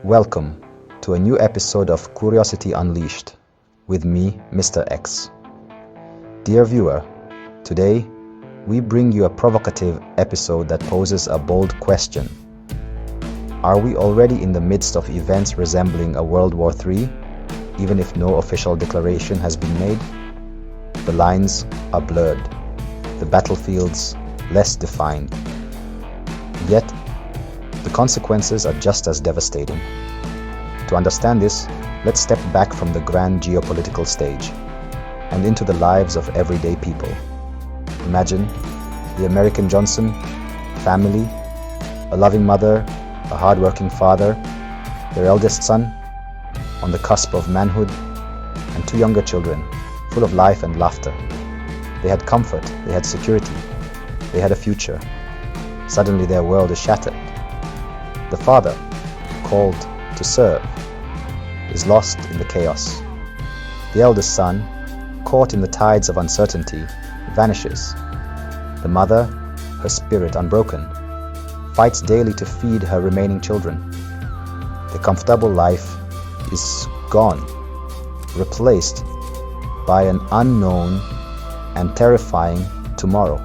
Welcome to a new episode of Curiosity Unleashed with me, Mr. X. Dear viewer, today we bring you a provocative episode that poses a bold question. Are we already in the midst of events resembling a World War III, even if no official declaration has been made? The lines are blurred, the battlefields less defined. Yet, the consequences are just as devastating. To understand this, let's step back from the grand geopolitical stage and into the lives of everyday people. Imagine the American Johnson family, a loving mother, a hard-working father, their eldest son, on the cusp of manhood, and two younger children, full of life and laughter. They had comfort, they had security, they had a future. Suddenly their world is shattered. The father, called to serve, is lost in the chaos. The eldest son, caught in the tides of uncertainty, vanishes. The mother, her spirit unbroken, fights daily to feed her remaining children. The comfortable life is gone, replaced by an unknown and terrifying tomorrow.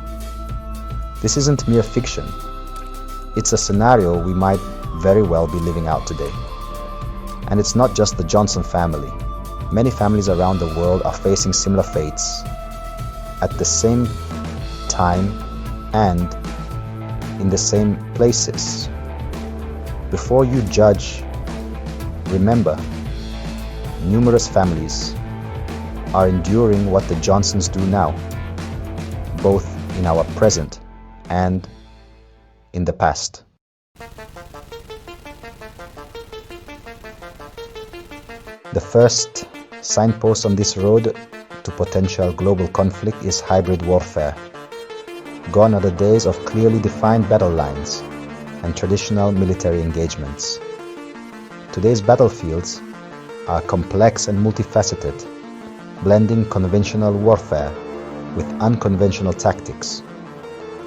This isn't mere fiction. It's a scenario we might very well be living out today. And it's not just the Johnson family. Many families around the world are facing similar fates at the same time and in the same places. Before you judge, remember, numerous families are enduring what the Johnsons do now, both in our present and in the past. The first signpost on this road to potential global conflict is hybrid warfare. Gone are the days of clearly defined battle lines and traditional military engagements. Today's battlefields are complex and multifaceted, blending conventional warfare with unconventional tactics.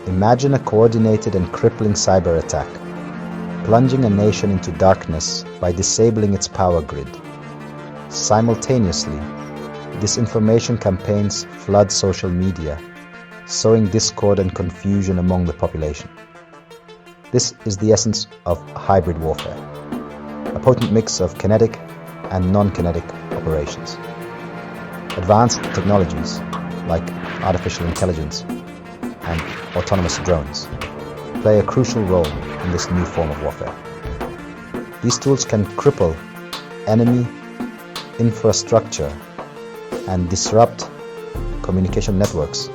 Imagine a coordinated and crippling cyber attack, plunging a nation into darkness by disabling its power grid. Simultaneously, disinformation campaigns flood social media, sowing discord and confusion among the population. This is the essence of hybrid warfare, a potent mix of kinetic and non-kinetic operations. Advanced technologies like artificial intelligence and autonomous drones play a crucial role in this new form of warfare. These tools can cripple enemy infrastructure and disrupt communication networks,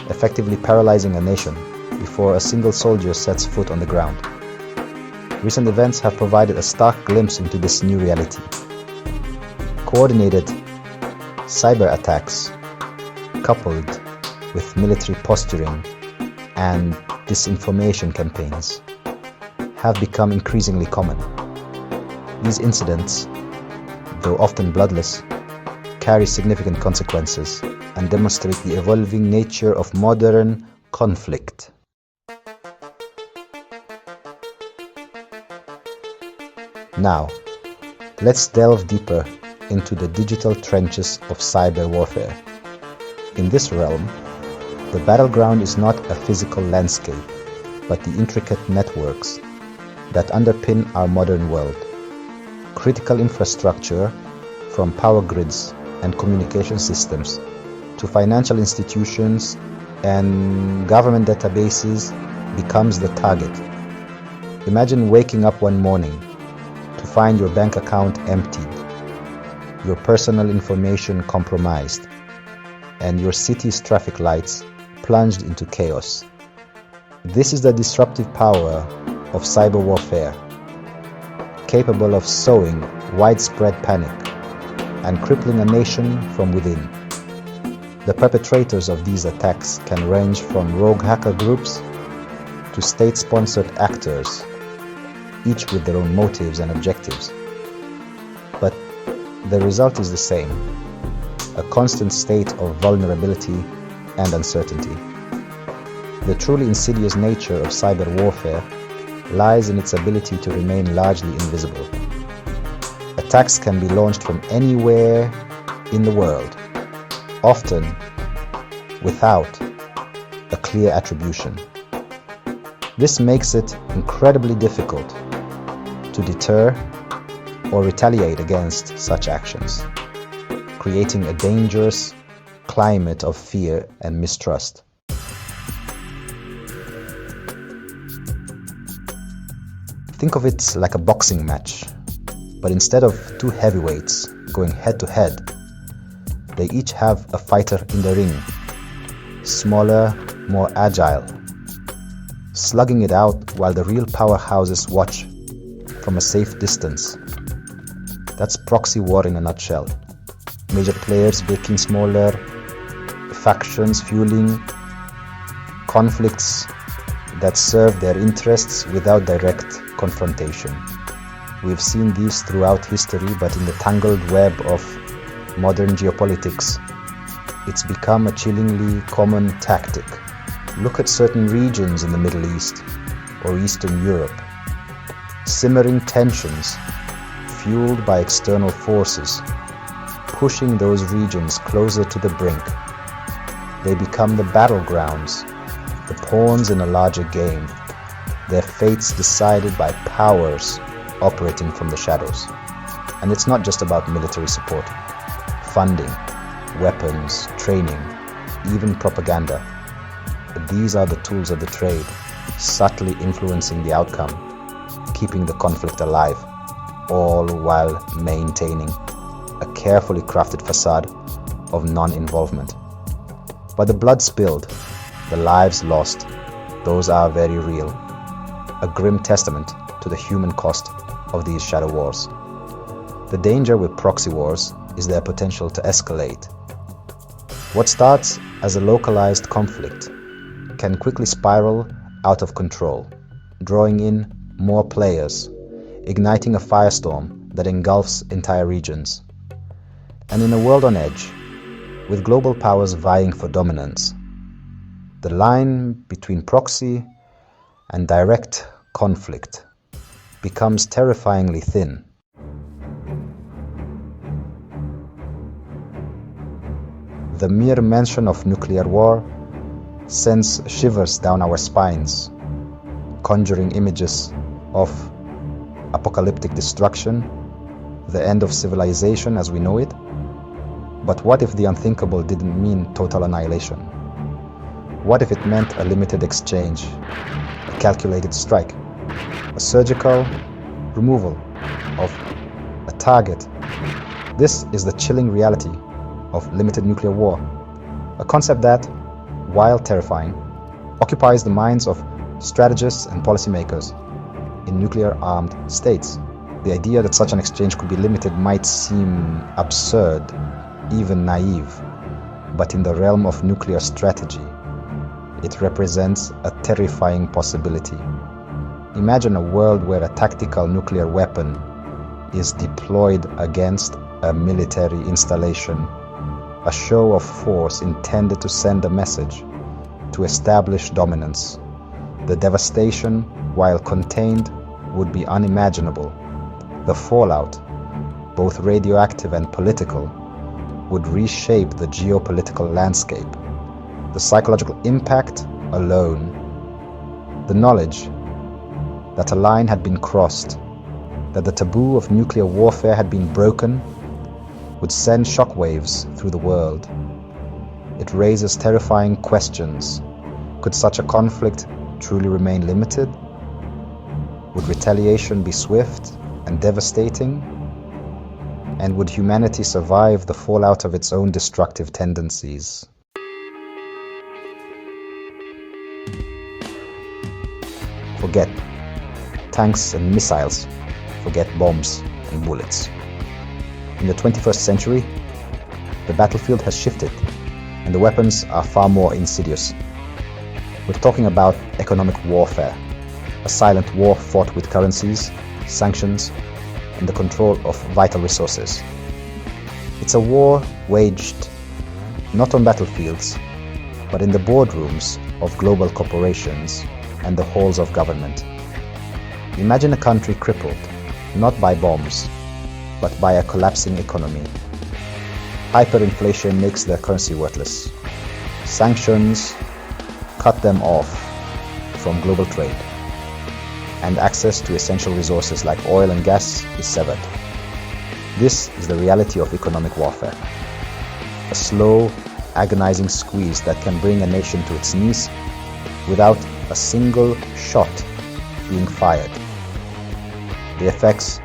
effectively paralyzing a nation before a single soldier sets foot on the ground. Recent events have provided a stark glimpse into this new reality. Coordinated cyber attacks, coupled with military posturing and disinformation campaigns, have become increasingly common. These incidents, though often bloodless, carry significant consequences and demonstrate the evolving nature of modern conflict. Now, let's delve deeper into the digital trenches of cyber warfare. In this realm, the battleground is not a physical landscape, but the intricate networks that underpin our modern world. Critical infrastructure, from power grids and communication systems to financial institutions and government databases, becomes the target. Imagine waking up one morning to find your bank account emptied, your personal information compromised, and your city's traffic lights plunged into chaos. This is the disruptive power of cyber warfare, capable of sowing widespread panic and crippling a nation from within. The perpetrators of these attacks can range from rogue hacker groups to state-sponsored actors, each with their own motives and objectives. But the result is the same: a constant state of vulnerability and uncertainty. The truly insidious nature of cyber warfare lies in its ability to remain largely invisible. Attacks can be launched from anywhere in the world, often without a clear attribution. This makes it incredibly difficult to deter or retaliate against such actions, creating a dangerous climate of fear and mistrust. Think of it like a boxing match, but instead of two heavyweights going head to head, they each have a fighter in the ring, smaller, more agile, slugging it out while the real powerhouses watch from a safe distance. That's proxy war in a nutshell. Major players breaking smaller factions, fueling conflicts that serve their interests without direct confrontation. We've seen these throughout history, but in the tangled web of modern geopolitics, it's become a chillingly common tactic. Look at certain regions in the Middle East or Eastern Europe. Simmering tensions fueled by external forces, pushing those regions closer to the brink. They become the battlegrounds, the pawns in a larger game, their fates decided by powers operating from the shadows. And it's not just about military support, funding, weapons, training, even propaganda. But these are the tools of the trade, subtly influencing the outcome, keeping the conflict alive, all while maintaining a carefully crafted facade of non-involvement. But the blood spilled, the lives lost, those are very real. A grim testament to the human cost of these shadow wars. The danger with proxy wars is their potential to escalate. What starts as a localized conflict can quickly spiral out of control, drawing in more players, igniting a firestorm that engulfs entire regions. And in a world on edge, with global powers vying for dominance, the line between proxy and direct conflict becomes terrifyingly thin. The mere mention of nuclear war sends shivers down our spines, conjuring images of apocalyptic destruction, the end of civilization as we know it. But what if the unthinkable didn't mean total annihilation? What if it meant a limited exchange, a calculated strike, a surgical removal of a target? This is the chilling reality of limited nuclear war, a concept that, while terrifying, occupies the minds of strategists and policymakers in nuclear-armed states. The idea that such an exchange could be limited might seem absurd, even naive, but in the realm of nuclear strategy, it represents a terrifying possibility. Imagine a world where a tactical nuclear weapon is deployed against a military installation, a show of force intended to send a message to establish dominance. The devastation, while contained, would be unimaginable. The fallout, both radioactive and political, would reshape the geopolitical landscape. The psychological impact alone, the knowledge that a line had been crossed, that the taboo of nuclear warfare had been broken, would send shockwaves through the world. It raises terrifying questions. Could such a conflict truly remain limited? Would retaliation be swift and devastating? And would humanity survive the fallout of its own destructive tendencies? Forget tanks and missiles. Forget bombs and bullets. In the 21st century, the battlefield has shifted, and the weapons are far more insidious. We're talking about economic warfare, a silent war fought with currencies, sanctions, and the control of vital resources. It's a war waged not on battlefields, but in the boardrooms of global corporations and the halls of government. Imagine a country crippled, not by bombs, but by a collapsing economy. Hyperinflation makes their currency worthless. Sanctions cut them off from global trade, and access to essential resources like oil and gas is severed. This is the reality of economic warfare. A slow, agonizing squeeze that can bring a nation to its knees without a single shot being fired. The effects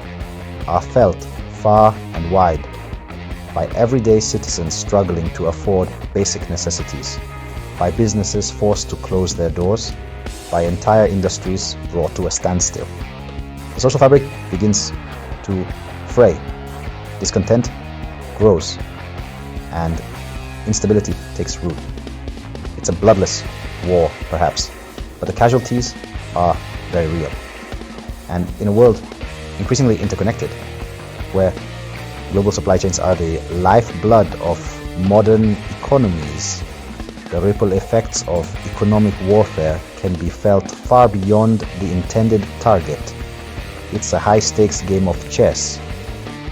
are felt far and wide by everyday citizens struggling to afford basic necessities, by businesses forced to close their doors, by entire industries brought to a standstill. The social fabric begins to fray. Discontent grows, and instability takes root. It's a bloodless war, perhaps, but the casualties are very real. And in a world increasingly interconnected, where global supply chains are the lifeblood of modern economies, the ripple effects of economic warfare can be felt far beyond the intended target. It's a high-stakes game of chess,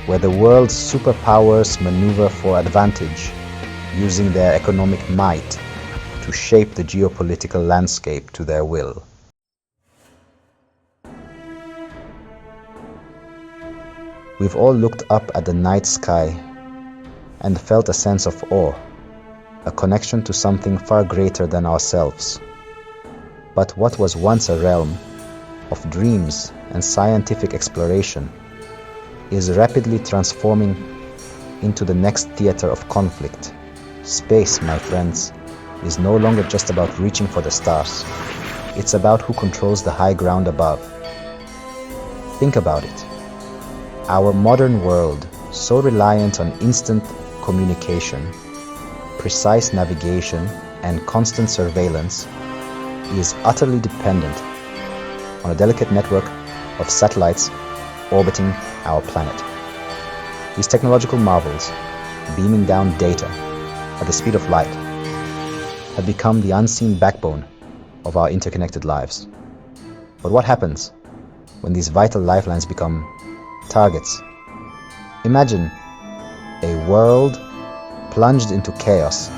where the world's superpowers maneuver for advantage, using their economic might to shape the geopolitical landscape to their will. We've all looked up at the night sky and felt a sense of awe, a connection to something far greater than ourselves. But what was once a realm of dreams and scientific exploration is rapidly transforming into the next theater of conflict. Space, my friends, is no longer just about reaching for the stars. It's about who controls the high ground above. Think about it. Our modern world, so reliant on instant communication, precise navigation, and constant surveillance, is utterly dependent on a delicate network of satellites orbiting our planet. These technological marvels, beaming down data at the speed of light, have become the unseen backbone of our interconnected lives. But what happens when these vital lifelines become targets? Imagine a world plunged into chaos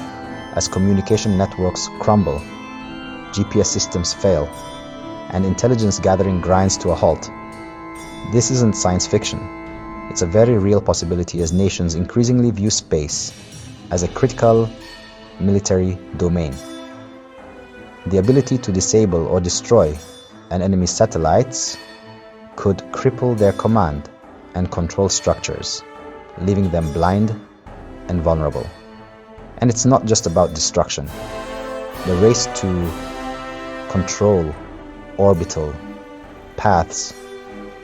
as communication networks crumble, GPS systems fail, and intelligence gathering grinds to a halt. This isn't science fiction. It's a very real possibility as nations increasingly view space as a critical military domain. The ability to disable or destroy an enemy's satellites could cripple their command and control structures, leaving them blind and vulnerable. And it's not just about destruction. The race to control orbital paths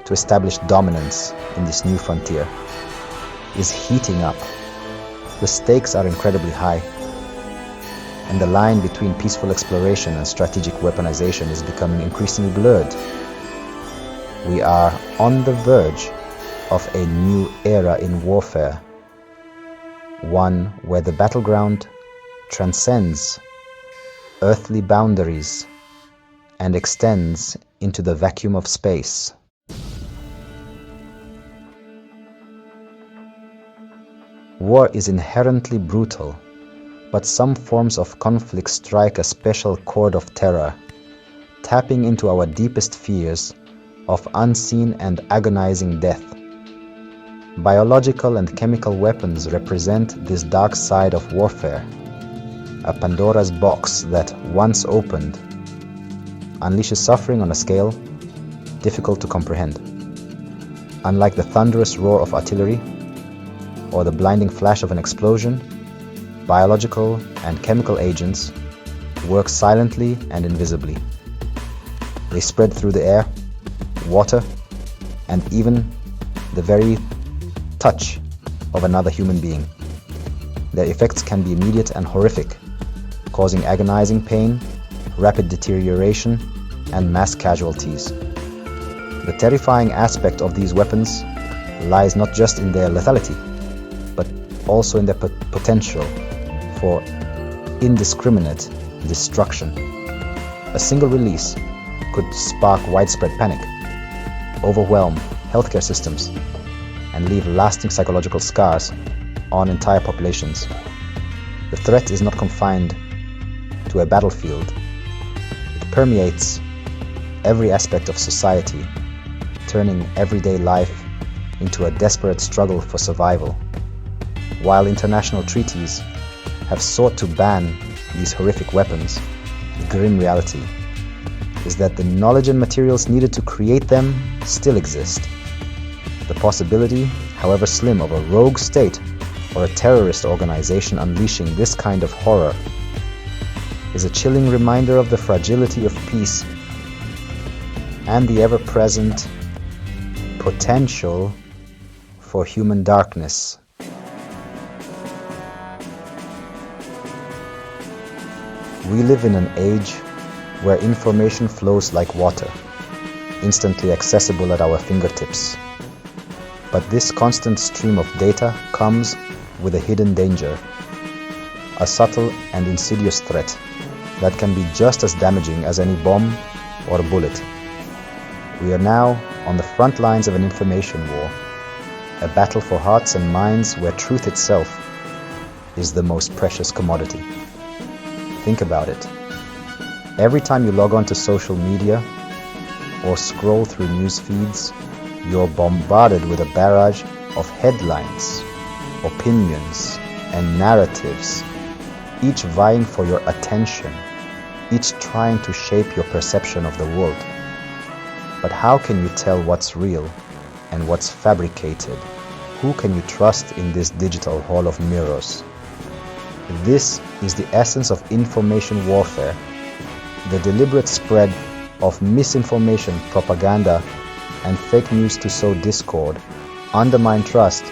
to establish dominance in this new frontier is heating up. The stakes are incredibly high, and the line between peaceful exploration and strategic weaponization is becoming increasingly blurred. We are on the verge of a new era in warfare, one where the battleground transcends earthly boundaries and extends into the vacuum of space. War is inherently brutal, but some forms of conflict strike a special chord of terror, tapping into our deepest fears of unseen and agonizing death. Biological and chemical weapons represent this dark side of warfare, a Pandora's box that, once opened, unleashes suffering on a scale difficult to comprehend. Unlike the thunderous roar of artillery or the blinding flash of an explosion, biological and chemical agents work silently and invisibly. They spread through the air, water, and even the very touch of another human being. Their effects can be immediate and horrific, causing agonizing pain, rapid deterioration, and mass casualties. The terrifying aspect of these weapons lies not just in their lethality, but also in their potential for indiscriminate destruction. A single release could spark widespread panic, overwhelm healthcare systems and leave lasting psychological scars on entire populations. The threat is not confined to a battlefield. It permeates every aspect of society, turning everyday life into a desperate struggle for survival. While international treaties have sought to ban these horrific weapons, the grim reality is that the knowledge and materials needed to create them still exist. The possibility, however slim, of a rogue state or a terrorist organization unleashing this kind of horror is a chilling reminder of the fragility of peace and the ever-present potential for human darkness. We live in an age where information flows like water, instantly accessible at our fingertips. But this constant stream of data comes with a hidden danger, a subtle and insidious threat that can be just as damaging as any bomb or bullet. We are now on the front lines of an information war, a battle for hearts and minds where truth itself is the most precious commodity. Think about it. Every time you log on to social media or scroll through news feeds, you're bombarded with a barrage of headlines, opinions, and narratives, each vying for your attention, each trying to shape your perception of the world. But how can you tell what's real and what's fabricated? Who can you trust in this digital hall of mirrors? This is the essence of information warfare, the deliberate spread of misinformation, propaganda, and fake news to sow discord, undermine trust,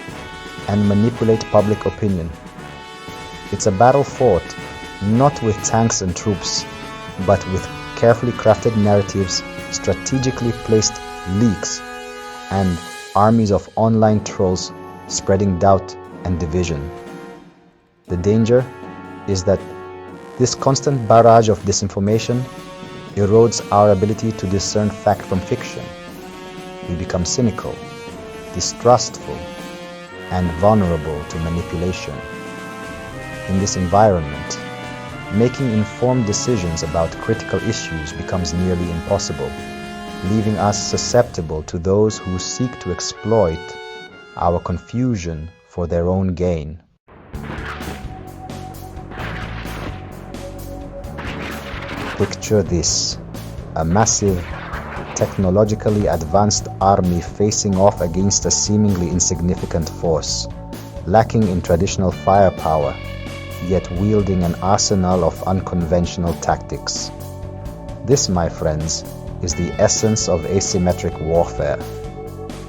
and manipulate public opinion. It's a battle fought not with tanks and troops, but with carefully crafted narratives, strategically placed leaks, and armies of online trolls spreading doubt and division. The danger is that this constant barrage of disinformation erodes our ability to discern fact from fiction. We become cynical, distrustful, and vulnerable to manipulation. In this environment, making informed decisions about critical issues becomes nearly impossible, leaving us susceptible to those who seek to exploit our confusion for their own gain. Picture this: a massive, technologically advanced army facing off against a seemingly insignificant force, lacking in traditional firepower, yet wielding an arsenal of unconventional tactics. This, my friends, is the essence of asymmetric warfare.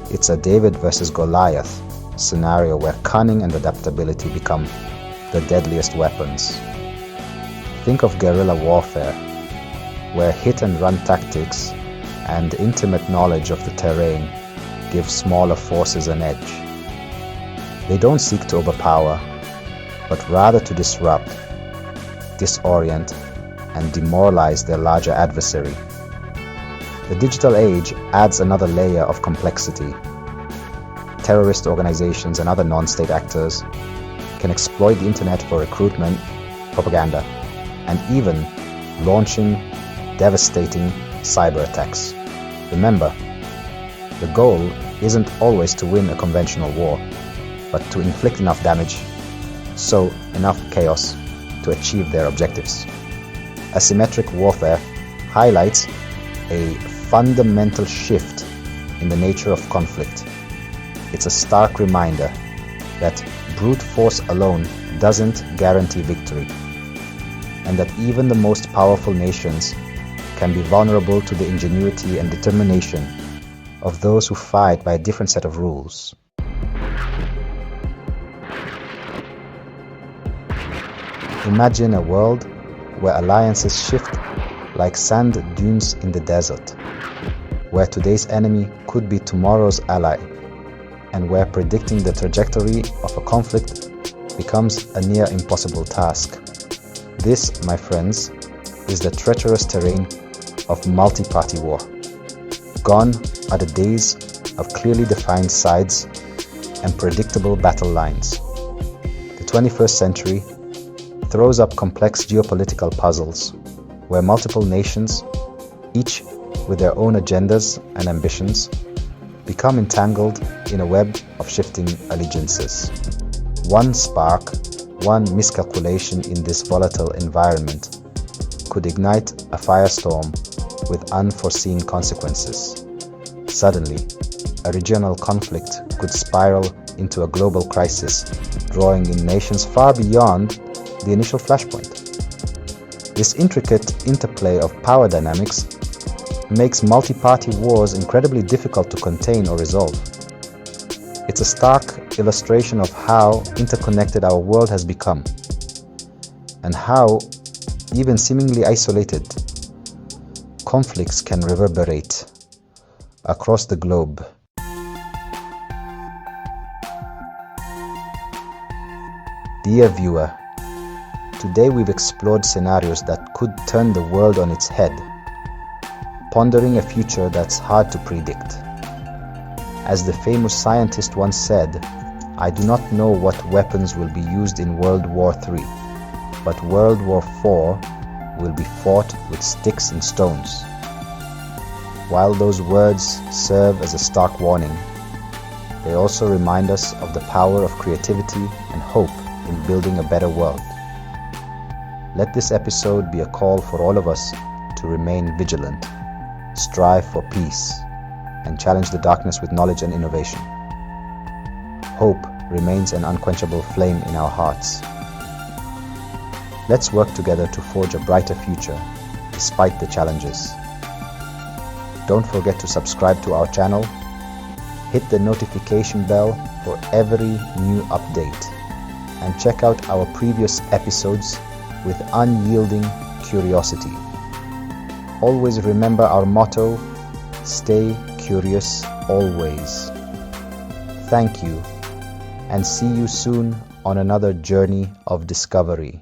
It's a David versus Goliath scenario where cunning and adaptability become the deadliest weapons. Think of guerrilla warfare, where hit-and-run tactics and intimate knowledge of the terrain give smaller forces an edge. They don't seek to overpower, but rather to disrupt, disorient, and demoralize their larger adversary. The digital age adds another layer of complexity. Terrorist organizations and other non-state actors can exploit the internet for recruitment, propaganda, and even launching devastating cyber attacks. Remember, the goal isn't always to win a conventional war, but to inflict enough damage, sow enough chaos to achieve their objectives. Asymmetric warfare highlights a fundamental shift in the nature of conflict. It's a stark reminder that brute force alone doesn't guarantee victory, and that even the most powerful nations can be vulnerable to the ingenuity and determination of those who fight by a different set of rules. Imagine a world where alliances shift like sand dunes in the desert, where today's enemy could be tomorrow's ally, and where predicting the trajectory of a conflict becomes a near impossible task. This, my friends, is the treacherous terrain of multi-party war. Gone are the days of clearly defined sides and predictable battle lines. The 21st century throws up complex geopolitical puzzles where multiple nations, each with their own agendas and ambitions, become entangled in a web of shifting allegiances. One spark, one miscalculation in this volatile environment could ignite a firestorm with unforeseen consequences. Suddenly, a regional conflict could spiral into a global crisis, drawing in nations far beyond the initial flashpoint. This intricate interplay of power dynamics makes multi-party wars incredibly difficult to contain or resolve. It's a stark illustration of how interconnected our world has become, and how, even seemingly isolated, conflicts can reverberate across the globe. Dear viewer, today we've explored scenarios that could turn the world on its head, pondering a future that's hard to predict. As the famous scientist once said, "I do not know what weapons will be used in World War III, but World War IV will be fought with sticks and stones." While those words serve as a stark warning, they also remind us of the power of creativity and hope in building a better world. Let this episode be a call for all of us to remain vigilant, strive for peace, and challenge the darkness with knowledge and innovation. Hope remains an unquenchable flame in our hearts. Let's work together to forge a brighter future despite the challenges. Don't forget to subscribe to our channel, hit the notification bell for every new update, and check out our previous episodes with unyielding curiosity. Always remember our motto, stay curious always. Thank you, and see you soon on another journey of discovery.